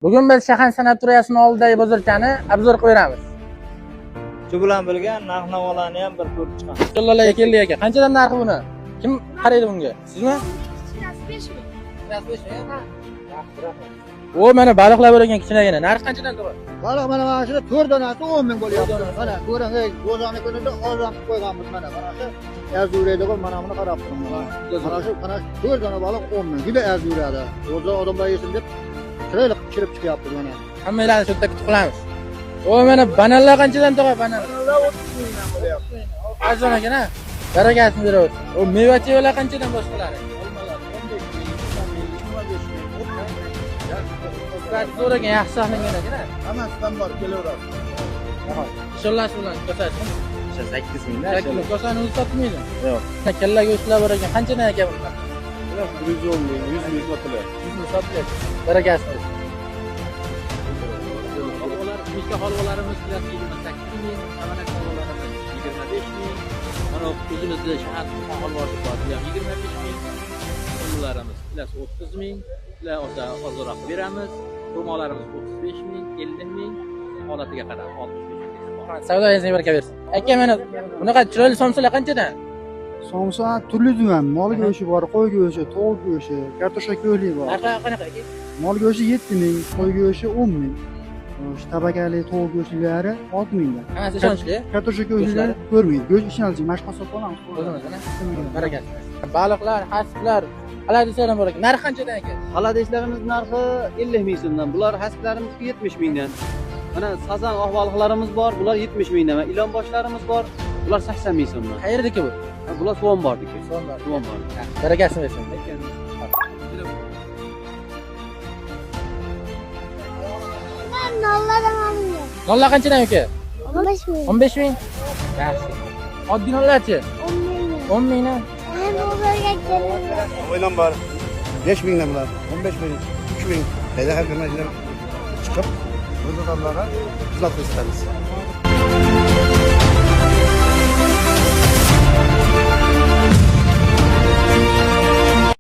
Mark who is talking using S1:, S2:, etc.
S1: Bugun biz shahar sanatoriyasining oldidagi bozorchani obzor qo'yamiz.
S2: Shu bilan birga narx-navolarni ham bir ko'rib chiqamiz.
S1: Qo'llalarga keldik aka. Qanchadan narxi buni? Kim qaraydi bunga? Sizmi? 35 ming. O mana baliqlar bo'lgan kichkinagina. Narxi qanchadan turadi?
S3: Baliq mana shunda 4 donasi 10 ming bo'lyapti. Mana ko'ring, o'zani kunida ozon qilib qo'yganmiz mana. Mana shu arzuraydi qo'y, mana buni qarab turing. Mana shu 4 dona baliq 10 ming. Juda arzuradi. O'zi odamlar yesin deb chiroyli kirib chiqyapti mana.
S1: Hammalarni shu yerda kutib qilamiz. O mana bananlar qanchadan turadi banan?
S3: Bananlar 30 mingdan bo'lyapti.
S1: Arzon ekan-a? Barakasini beradi. O meva-chevalar qanchadan boshqalari? Zo'r ekan, yaxshi saqlangan ekan-a?
S3: Hammasidan bor, kelaveradi.
S1: Inshaalloh bilan ko'rsatsin.
S2: 8 mingdan.
S1: Kosani o'zi sotmaydi. Yo'q. Kalla go'shtlar bor ekan. Qanchadan ekan bular?
S2: 110 ming, 100 ming sotiladi.
S1: 100 ming sotiladi. Barakasini. Mishka holvalarimiz 28 ming, samanak holvalarimiz 25 ming. Mana o'zimizda shahar holvasi bor, 25 ming. Holvalarimiz 30 ming. Ular ozroq beramiz. Xurmolarimiz 35 ming, 50 ming. Holatiga qarab 65 ming. Savdoyingizni baraka bersin. Aka mana bunaqa chiroyli somsalar qanchadan?
S3: Somsa turli tuman, mol go'shti bor, qo'y go'shti, tovuq go'shti, kartoshka ko'li bor.
S1: Narxi qanaqa aka?
S3: Mol go'shti 7 ming, qo'y go'shti 10 ming. Shu tabakali tovuq go'shtlari 6 mingdan.
S1: Hammasi ishonchli.
S3: Kartoshka go'shtlari 4 ming. Go'sht ishonchli, mashqa sotib olamiz.
S1: O'zimizdan. Barakasi. Baliqlar, hasblar, haladislar bor ekan. Narxi qanchadan ekan?
S4: Haladishlarimiz narxi 50 ming so'mdan. Bular hasklarimiz 70 mingdan. Mana sazan oqbaliqlarimiz bor, bular 70 mingdan. Ilon boshlarimiz bor, bular 80 ming so'mdan.
S1: Qayerdaki bu?
S4: Bular Suvom bordiki.
S1: Suvom bor. Barakasini bersin.
S5: Nollardan alınıyor.
S1: Nollar qanchadan aka?
S5: 15 ming.
S1: 15 ming. Yaxshi. Oddiy nollarchi?
S5: 10 ming.
S1: 10 mingdan.
S5: Hem bozorga geliyor.
S6: Oynan var. 5 bin lira, 15 bin, 3 bin. Teyze her gün çıkıp bu adamlara tuzak isteriz.